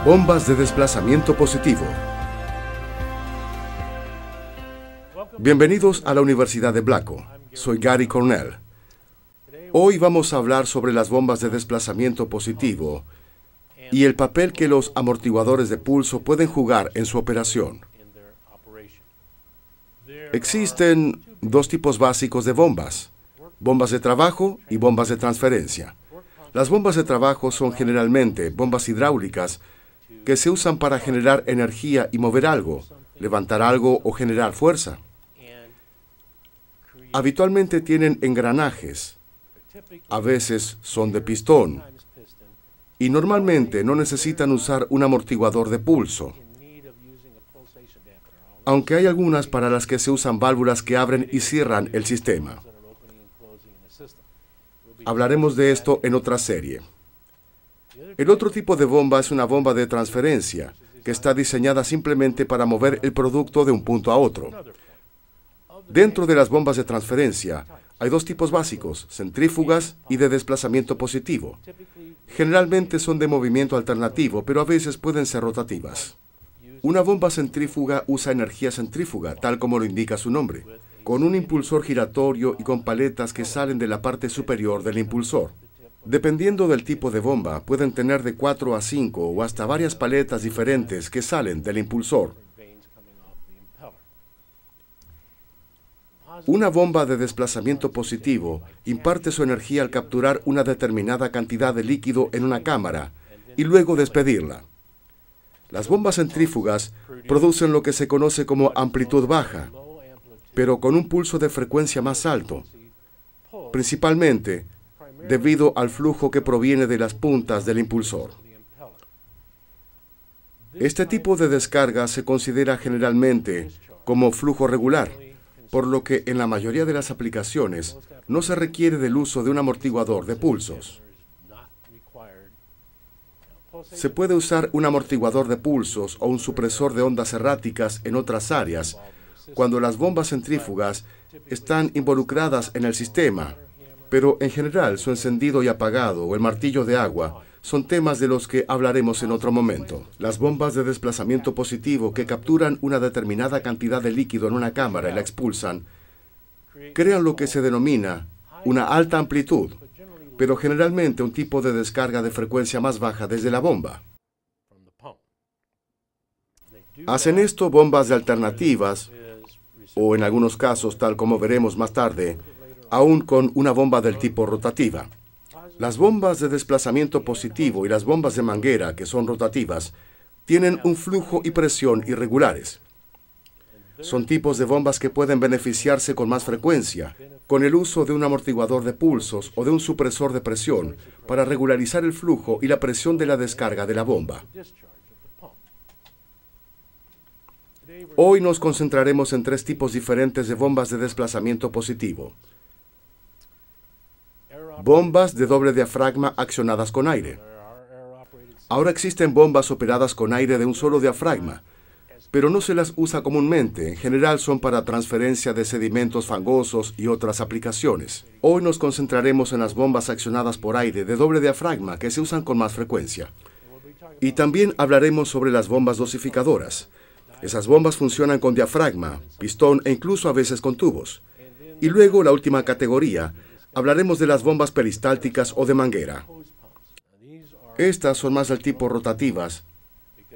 Bombas de desplazamiento positivo. Bienvenidos a la Universidad de Blaco. Soy Gary Cornell. Hoy vamos a hablar sobre las bombas de desplazamiento positivo y el papel que los amortiguadores de pulso pueden jugar en su operación. Existen dos tipos básicos de bombas: bombas de trabajo y bombas de transferencia. Las bombas de trabajo son generalmente bombas hidráulicas que se usan para generar energía y mover algo, levantar algo o generar fuerza. Habitualmente tienen engranajes, a veces son de pistón, y normalmente no necesitan usar un amortiguador de pulso, aunque hay algunas para las que se usan válvulas que abren y cierran el sistema. Hablaremos de esto en otra serie. El otro tipo de bomba es una bomba de transferencia, que está diseñada simplemente para mover el producto de un punto a otro. Dentro de las bombas de transferencia, hay dos tipos básicos: centrífugas y de desplazamiento positivo. Generalmente son de movimiento alternativo, pero a veces pueden ser rotativas. Una bomba centrífuga usa energía centrífuga, tal como lo indica su nombre, con un impulsor giratorio y con paletas que salen de la parte superior del impulsor. Dependiendo del tipo de bomba, pueden tener de 4 a 5 o hasta varias paletas diferentes que salen del impulsor. Una bomba de desplazamiento positivo imparte su energía al capturar una determinada cantidad de líquido en una cámara y luego despedirla. Las bombas centrífugas producen lo que se conoce como amplitud baja, pero con un pulso de frecuencia más alto, principalmente debido al flujo que proviene de las puntas del impulsor. Este tipo de descarga se considera generalmente como flujo regular, por lo que en la mayoría de las aplicaciones no se requiere del uso de un amortiguador de pulsos. Se puede usar un amortiguador de pulsos o un supresor de ondas erráticas en otras áreas cuando las bombas centrífugas están involucradas en el sistema, pero en general su encendido y apagado o el martillo de agua son temas de los que hablaremos en otro momento. Las bombas de desplazamiento positivo que capturan una determinada cantidad de líquido en una cámara y la expulsan, crean lo que se denomina una alta amplitud, pero generalmente un tipo de descarga de frecuencia más baja desde la bomba. Hacen esto bombas de alternativas, o en algunos casos, tal como veremos más tarde, aún con una bomba del tipo rotativa. Las bombas de desplazamiento positivo y las bombas de manguera, que son rotativas, tienen un flujo y presión irregulares. Son tipos de bombas que pueden beneficiarse con más frecuencia, con el uso de un amortiguador de pulsos o de un supresor de presión para regularizar el flujo y la presión de la descarga de la bomba. Hoy nos concentraremos en tres tipos diferentes de bombas de desplazamiento positivo. Bombas de doble diafragma accionadas con aire. Ahora existen bombas operadas con aire de un solo diafragma, pero no se las usa comúnmente. En general son para transferencia de sedimentos fangosos y otras aplicaciones. Hoy nos concentraremos en las bombas accionadas por aire de doble diafragma que se usan con más frecuencia. Y también hablaremos sobre las bombas dosificadoras. Esas bombas funcionan con diafragma, pistón e incluso a veces con tubos. Y luego, la última categoría, hablaremos de las bombas peristálticas o de manguera. Estas son más del tipo rotativas,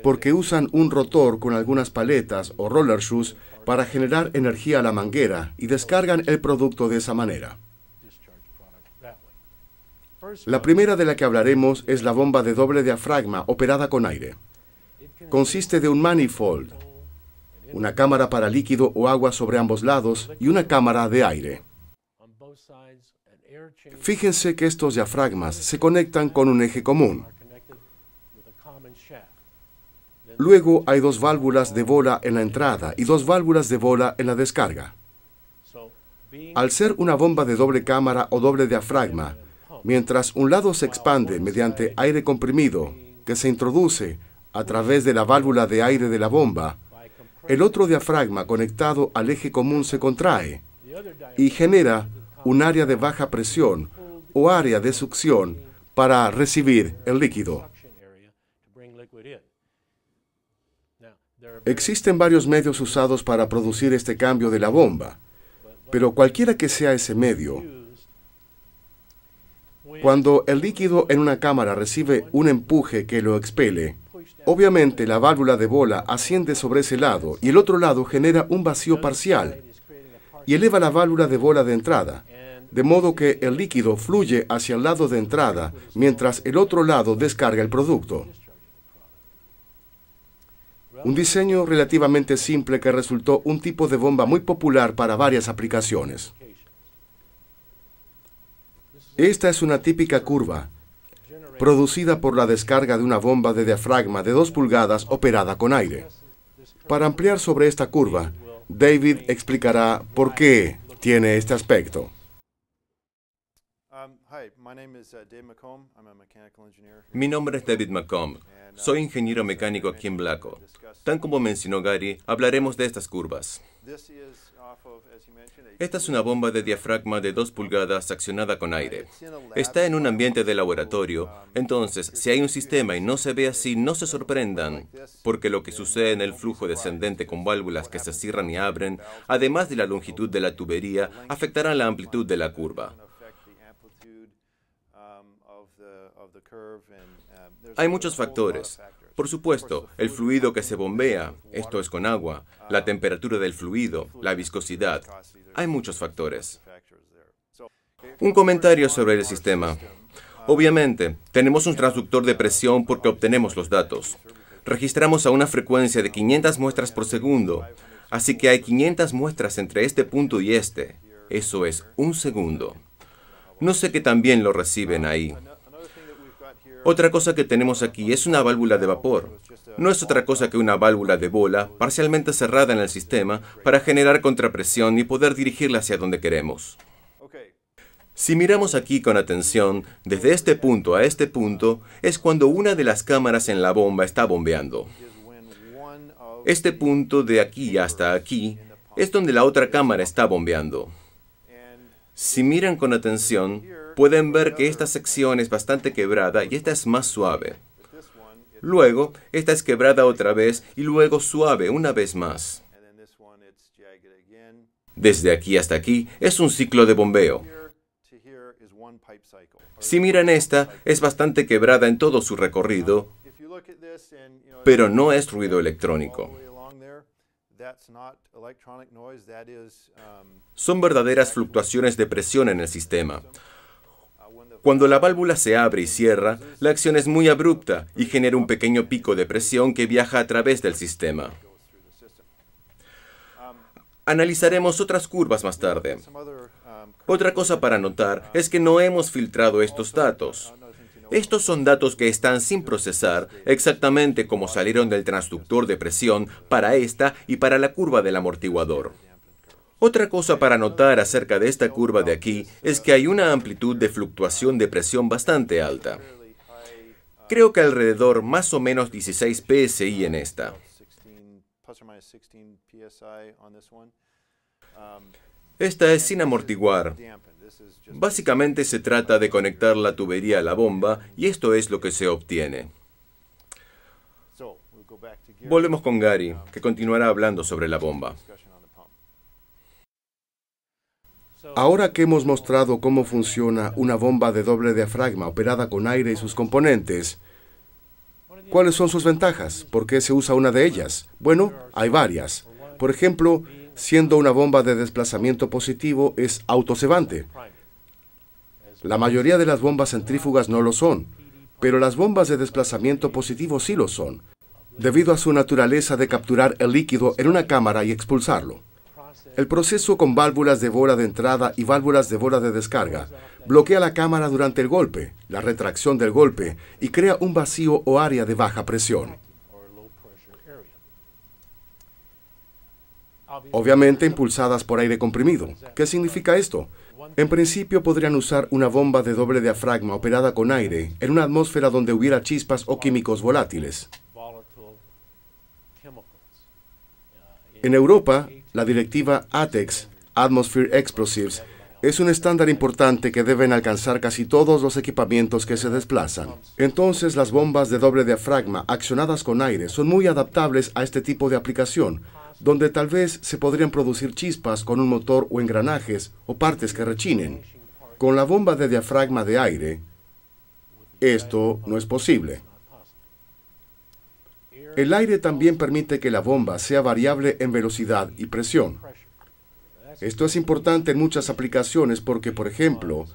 porque usan un rotor con algunas paletas o roller shoes para generar energía a la manguera y descargan el producto de esa manera. La primera de la que hablaremos es la bomba de doble diafragma operada con aire. Consiste de un manifold, una cámara para líquido o agua sobre ambos lados y una cámara de aire. Fíjense que estos diafragmas se conectan con un eje común. Luego hay dos válvulas de bola en la entrada y dos válvulas de bola en la descarga. Al ser una bomba de doble cámara o doble diafragma, mientras un lado se expande mediante aire comprimido que se introduce a través de la válvula de aire de la bomba, el otro diafragma conectado al eje común se contrae y genera un área de baja presión o área de succión para recibir el líquido. Existen varios medios usados para producir este cambio de la bomba, pero cualquiera que sea ese medio, cuando el líquido en una cámara recibe un empuje que lo expele, obviamente la válvula de bola asciende sobre ese lado y el otro lado genera un vacío parcial y eleva la válvula de bola de entrada, de modo que el líquido fluye hacia el lado de entrada mientras el otro lado descarga el producto. Un diseño relativamente simple que resultó un tipo de bomba muy popular para varias aplicaciones. Esta es una típica curva, producida por la descarga de una bomba de diafragma de 2 pulgadas operada con aire. Para ampliar sobre esta curva, David explicará por qué tiene este aspecto. Mi nombre es David McComb. Soy ingeniero mecánico aquí en Blaco. Tal como mencionó Gary, hablaremos de estas curvas. Esta es una bomba de diafragma de 2 pulgadas accionada con aire. Está en un ambiente de laboratorio, entonces si hay un sistema y no se ve así, no se sorprendan, porque lo que sucede en el flujo descendente con válvulas que se cierran y abren, además de la longitud de la tubería, afectará la amplitud de la curva. Hay muchos factores. Por supuesto, el fluido que se bombea, esto es con agua, la temperatura del fluido, la viscosidad. Hay muchos factores. Un comentario sobre el sistema. Obviamente, tenemos un transductor de presión porque obtenemos los datos. Registramos a una frecuencia de 500 muestras por segundo, así que hay 500 muestras entre este punto y este. Eso es un segundo. No sé qué tan bien lo reciben ahí. Otra cosa que tenemos aquí es una válvula de vapor. No es otra cosa que una válvula de bola parcialmente cerrada en el sistema para generar contrapresión y poder dirigirla hacia donde queremos. Si miramos aquí con atención, desde este punto a este punto, es cuando una de las cámaras en la bomba está bombeando. Este punto de aquí hasta aquí es donde la otra cámara está bombeando. Si miran con atención, pueden ver que esta sección es bastante quebrada y esta es más suave. Luego, esta es quebrada otra vez y luego suave una vez más. Desde aquí hasta aquí es un ciclo de bombeo. Si miran esta, es bastante quebrada en todo su recorrido, pero no es ruido electrónico. Son verdaderas fluctuaciones de presión en el sistema. Cuando la válvula se abre y cierra, la acción es muy abrupta y genera un pequeño pico de presión que viaja a través del sistema. Analizaremos otras curvas más tarde. Otra cosa para notar es que no hemos filtrado estos datos. Estos son datos que están sin procesar, exactamente como salieron del transductor de presión para esta y para la curva del amortiguador. Otra cosa para notar acerca de esta curva de aquí es que hay una amplitud de fluctuación de presión bastante alta. Creo que alrededor más o menos 16 psi en esta. Esta es sin amortiguar. Básicamente se trata de conectar la tubería a la bomba y esto es lo que se obtiene. Volvemos con Gary, que continuará hablando sobre la bomba. Ahora que hemos mostrado cómo funciona una bomba de doble diafragma operada con aire y sus componentes, ¿cuáles son sus ventajas? ¿Por qué se usa una de ellas? Bueno, hay varias. Por ejemplo, siendo una bomba de desplazamiento positivo, es autocebante. La mayoría de las bombas centrífugas no lo son, pero las bombas de desplazamiento positivo sí lo son, debido a su naturaleza de capturar el líquido en una cámara y expulsarlo. El proceso con válvulas de bola de entrada y válvulas de bola de descarga bloquea la cámara durante el golpe, la retracción del golpe, y crea un vacío o área de baja presión. Obviamente impulsadas por aire comprimido. ¿Qué significa esto? En principio podrían usar una bomba de doble diafragma operada con aire en una atmósfera donde hubiera chispas o químicos volátiles. En Europa, la directiva ATEX, Atmosphere Explosives, Es un estándar importante que deben alcanzar casi todos los equipamientos que se desplazan. Entonces, las bombas de doble diafragma accionadas con aire son muy adaptables a este tipo de aplicación, donde tal vez se podrían producir chispas con un motor o engranajes o partes que rechinen. Con la bomba de diafragma de aire, esto no es posible. El aire también permite que la bomba sea variable en velocidad y presión. Esto es importante en muchas aplicaciones porque, por ejemplo,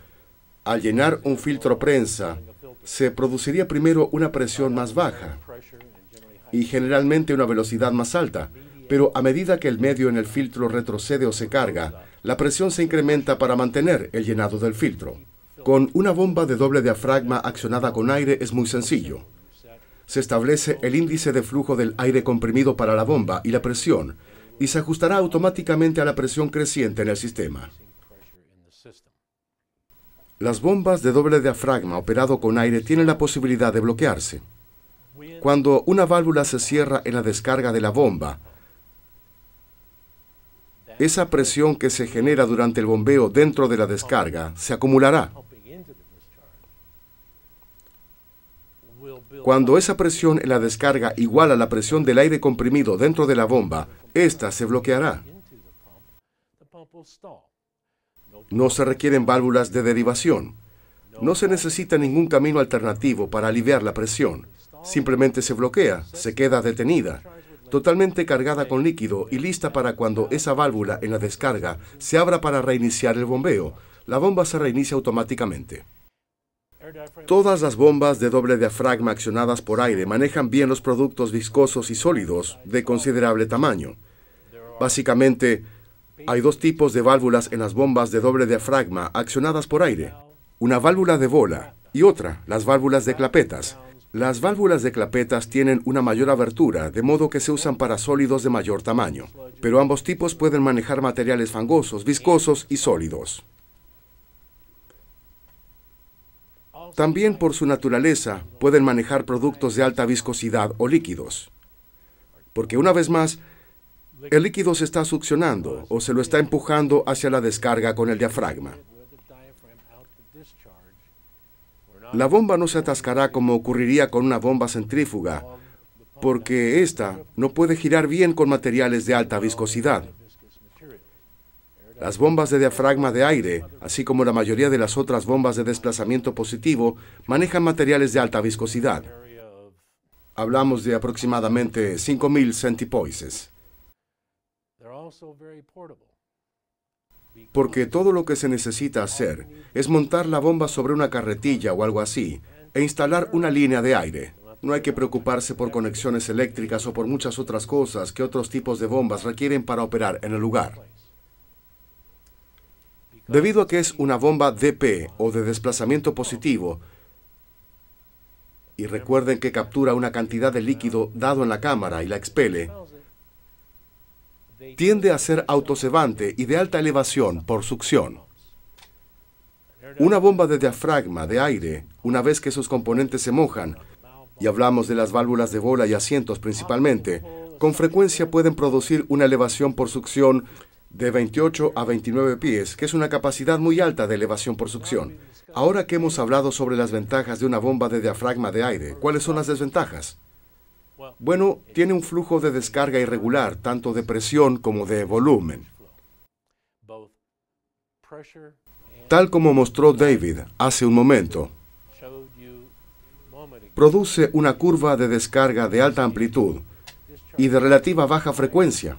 al llenar un filtro prensa, se produciría primero una presión más baja y generalmente una velocidad más alta, pero a medida que el medio en el filtro retrocede o se carga, la presión se incrementa para mantener el llenado del filtro. Con una bomba de doble diafragma accionada con aire es muy sencillo. Se establece el índice de flujo del aire comprimido para la bomba y la presión, y se ajustará automáticamente a la presión creciente en el sistema. Las bombas de doble diafragma operado con aire tienen la posibilidad de bloquearse. Cuando una válvula se cierra en la descarga de la bomba, esa presión que se genera durante el bombeo dentro de la descarga se acumulará. Cuando esa presión en la descarga iguala la presión del aire comprimido dentro de la bomba, ésta se bloqueará. No se requieren válvulas de derivación. No se necesita ningún camino alternativo para aliviar la presión. Simplemente se bloquea, se queda detenida, totalmente cargada con líquido y lista para cuando esa válvula en la descarga se abra para reiniciar el bombeo. La bomba se reinicia automáticamente. Todas las bombas de doble diafragma accionadas por aire manejan bien los productos viscosos y sólidos de considerable tamaño. Básicamente, hay dos tipos de válvulas en las bombas de doble diafragma accionadas por aire. Una válvula de bola y otra, las válvulas de clapetas. Las válvulas de clapetas tienen una mayor abertura, de modo que se usan para sólidos de mayor tamaño, pero ambos tipos pueden manejar materiales fangosos, viscosos y sólidos. También por su naturaleza pueden manejar productos de alta viscosidad o líquidos. Porque una vez más, el líquido se está succionando o se lo está empujando hacia la descarga con el diafragma. La bomba no se atascará como ocurriría con una bomba centrífuga, porque ésta no puede girar bien con materiales de alta viscosidad. Las bombas de diafragma de aire, así como la mayoría de las otras bombas de desplazamiento positivo, manejan materiales de alta viscosidad. Hablamos de aproximadamente 5.000 centipoises. Porque todo lo que se necesita hacer es montar la bomba sobre una carretilla o algo así e instalar una línea de aire. No hay que preocuparse por conexiones eléctricas o por muchas otras cosas que otros tipos de bombas requieren para operar en el lugar. Debido a que es una bomba DP o de desplazamiento positivo, y recuerden que captura una cantidad de líquido dado en la cámara y la expele, tiende a ser autocebante y de alta elevación por succión. Una bomba de diafragma de aire, una vez que sus componentes se mojan, y hablamos de las válvulas de bola y asientos principalmente, con frecuencia pueden producir una elevación por succión de 28 a 29 pies, que es una capacidad muy alta de elevación por succión. Ahora que hemos hablado sobre las ventajas de una bomba de diafragma de aire, ¿cuáles son las desventajas? Bueno, tiene un flujo de descarga irregular, tanto de presión como de volumen. Tal como mostró David hace un momento, produce una curva de descarga de alta amplitud y de relativa baja frecuencia.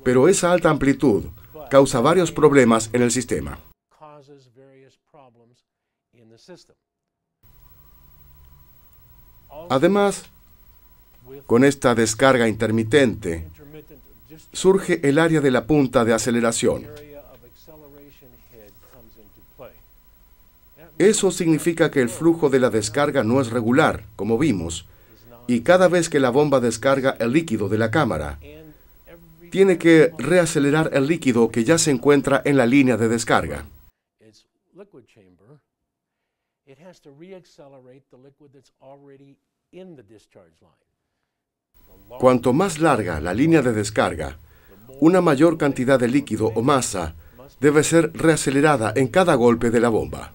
Pero esa alta amplitud causa varios problemas en el sistema. Además, con esta descarga intermitente, surge el área de la punta de aceleración. Eso significa que el flujo de la descarga no es regular, como vimos, y cada vez que la bomba descarga el líquido de la cámara, tiene que reacelerar el líquido que ya se encuentra en la línea de descarga. Cuanto más larga la línea de descarga, una mayor cantidad de líquido o masa debe ser reacelerada en cada golpe de la bomba.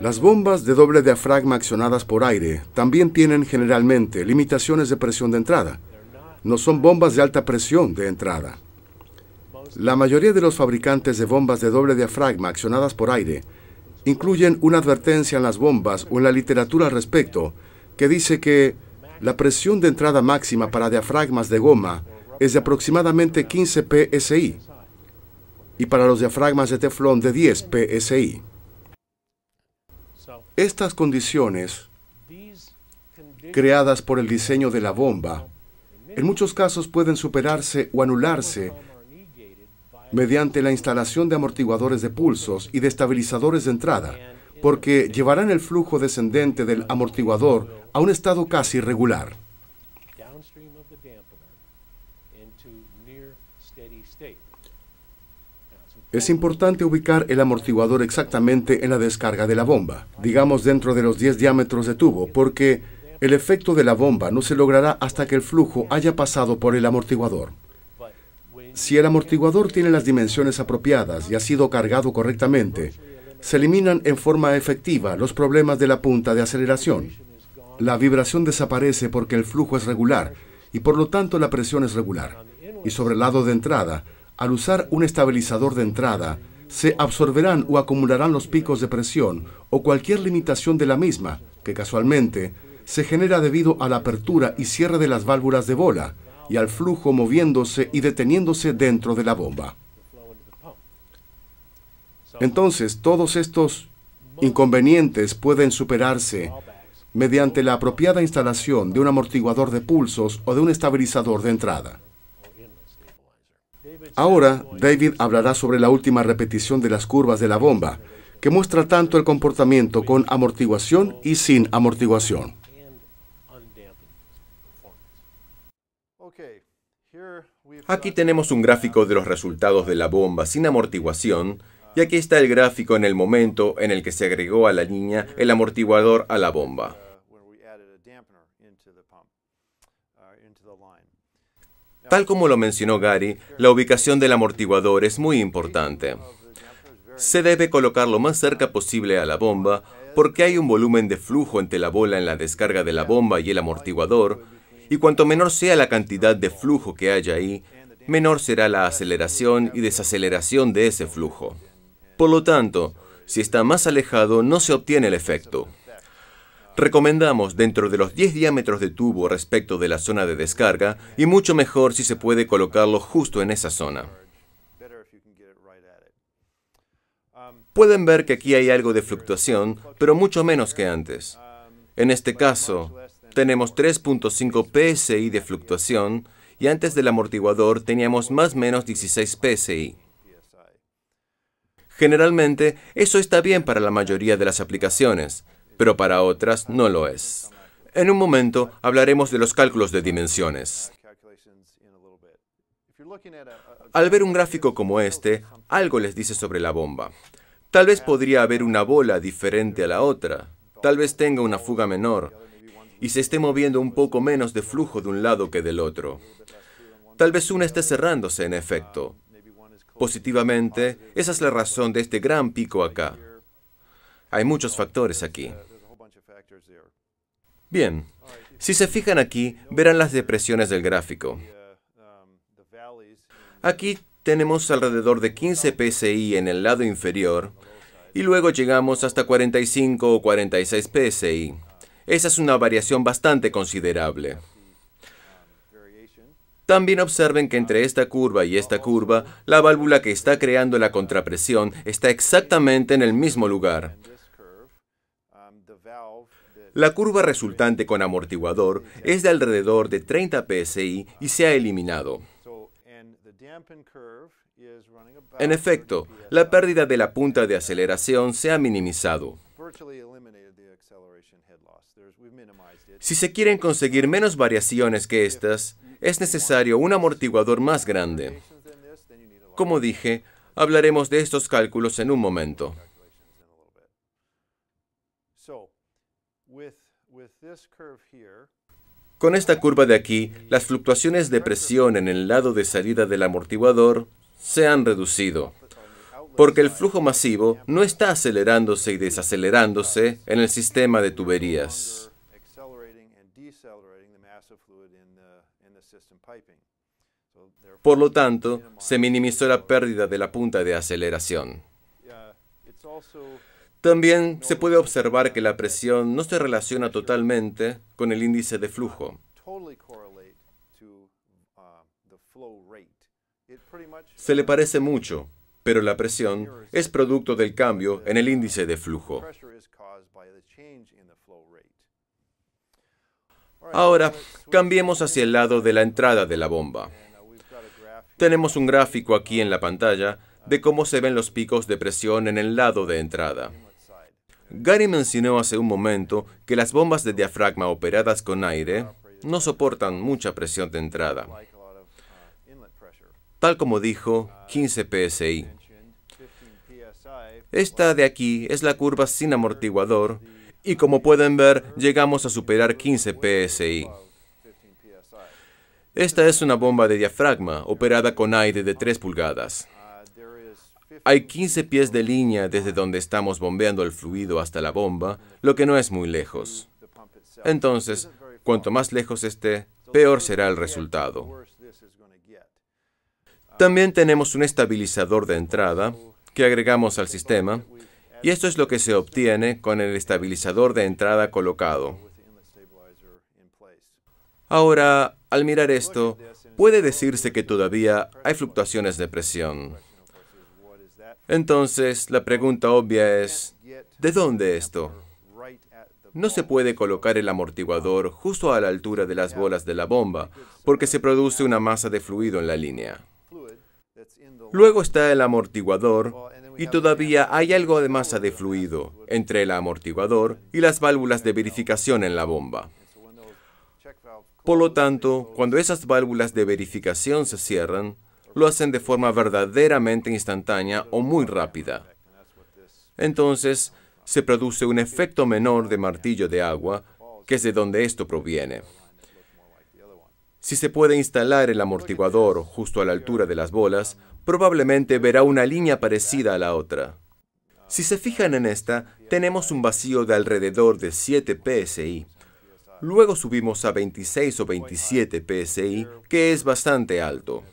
Las bombas de doble diafragma accionadas por aire también tienen generalmente limitaciones de presión de entrada. No son bombas de alta presión de entrada. La mayoría de los fabricantes de bombas de doble diafragma accionadas por aire incluyen una advertencia en las bombas o en la literatura al respecto que dice que la presión de entrada máxima para diafragmas de goma es de aproximadamente 15 psi y para los diafragmas de teflón de 10 psi. Estas condiciones, creadas por el diseño de la bomba, en muchos casos pueden superarse o anularse mediante la instalación de amortiguadores de pulsos y de estabilizadores de entrada, porque llevarán el flujo descendente del amortiguador a un estado casi regular. Es importante ubicar el amortiguador exactamente en la descarga de la bomba, digamos dentro de los 10 diámetros de tubo, porque el efecto de la bomba no se logrará hasta que el flujo haya pasado por el amortiguador. Si el amortiguador tiene las dimensiones apropiadas y ha sido cargado correctamente, se eliminan en forma efectiva los problemas de la punta de aceleración. La vibración desaparece porque el flujo es regular y por lo tanto la presión es regular. Y sobre el lado de entrada, al usar un estabilizador de entrada, se absorberán o acumularán los picos de presión o cualquier limitación de la misma, que casualmente se genera debido a la apertura y cierre de las válvulas de bola y al flujo moviéndose y deteniéndose dentro de la bomba. Entonces, todos estos inconvenientes pueden superarse mediante la apropiada instalación de un amortiguador de pulsos o de un estabilizador de entrada. Ahora, David hablará sobre la última repetición de las curvas de la bomba, que muestra tanto el comportamiento con amortiguación y sin amortiguación. Aquí tenemos un gráfico de los resultados de la bomba sin amortiguación, y aquí está el gráfico en el momento en el que se agregó a la línea el amortiguador a la bomba. Tal como lo mencionó Gary, la ubicación del amortiguador es muy importante. Se debe colocar lo más cerca posible a la bomba porque hay un volumen de flujo entre la bola en la descarga de la bomba y el amortiguador, y cuanto menor sea la cantidad de flujo que haya ahí, menor será la aceleración y desaceleración de ese flujo. Por lo tanto, si está más alejado, no se obtiene el efecto. Recomendamos dentro de los 10 diámetros de tubo respecto de la zona de descarga, y mucho mejor si se puede colocarlo justo en esa zona. Pueden ver que aquí hay algo de fluctuación, pero mucho menos que antes. En este caso, tenemos 3.5 psi de fluctuación, y antes del amortiguador teníamos más o menos 16 psi. Generalmente, eso está bien para la mayoría de las aplicaciones, pero para otras no lo es. En un momento hablaremos de los cálculos de dimensiones. Al ver un gráfico como este, algo les dice sobre la bomba. Tal vez podría haber una bola diferente a la otra, tal vez tenga una fuga menor, y se esté moviendo un poco menos de flujo de un lado que del otro. Tal vez una esté cerrándose en efecto. Positivamente, esa es la razón de este gran pico acá. Hay muchos factores aquí. Bien, si se fijan aquí, verán las depresiones del gráfico. Aquí tenemos alrededor de 15 psi en el lado inferior, y luego llegamos hasta 45 o 46 psi. Esa es una variación bastante considerable. También observen que entre esta curva y esta curva, la válvula que está creando la contrapresión está exactamente en el mismo lugar. La curva resultante con amortiguador es de alrededor de 30 psi y se ha eliminado. En efecto, la pérdida de la punta de aceleración se ha minimizado. Si se quieren conseguir menos variaciones que estas, es necesario un amortiguador más grande. Como dije, hablaremos de estos cálculos en un momento. Con esta curva de aquí, las fluctuaciones de presión en el lado de salida del amortiguador se han reducido, porque el flujo masivo no está acelerándose y desacelerándose en el sistema de tuberías. Por lo tanto, se minimizó la pérdida de la punta de aceleración. También se puede observar que la presión no se relaciona totalmente con el índice de flujo. Se le parece mucho, pero la presión es producto del cambio en el índice de flujo. Ahora, cambiemos hacia el lado de la entrada de la bomba. Tenemos un gráfico aquí en la pantalla de cómo se ven los picos de presión en el lado de entrada. Gary mencionó hace un momento que las bombas de diafragma operadas con aire no soportan mucha presión de entrada. Tal como dijo, 15 psi. Esta de aquí es la curva sin amortiguador y como pueden ver, llegamos a superar 15 psi. Esta es una bomba de diafragma operada con aire de 3 pulgadas. Hay 15 pies de línea desde donde estamos bombeando el fluido hasta la bomba, lo que no es muy lejos. Entonces, cuanto más lejos esté, peor será el resultado. También tenemos un estabilizador de entrada que agregamos al sistema, y esto es lo que se obtiene con el estabilizador de entrada colocado. Ahora, al mirar esto, puede decirse que todavía hay fluctuaciones de presión. Entonces, la pregunta obvia es, ¿de dónde esto? No se puede colocar el amortiguador justo a la altura de las bolas de la bomba, porque se produce una masa de fluido en la línea. Luego está el amortiguador, y todavía hay algo de masa de fluido entre el amortiguador y las válvulas de verificación en la bomba. Por lo tanto, cuando esas válvulas de verificación se cierran, lo hacen de forma verdaderamente instantánea o muy rápida. Entonces, se produce un efecto menor de martillo de agua, que es de donde esto proviene. Si se puede instalar el amortiguador justo a la altura de las bolas, probablemente verá una línea parecida a la otra. Si se fijan en esta, tenemos un vacío de alrededor de 7 psi. Luego subimos a 26 o 27 psi, que es bastante alto.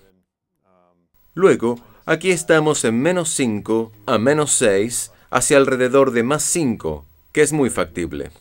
Luego, aquí estamos en menos 5 a menos 6, hacia alrededor de más 5, que es muy factible.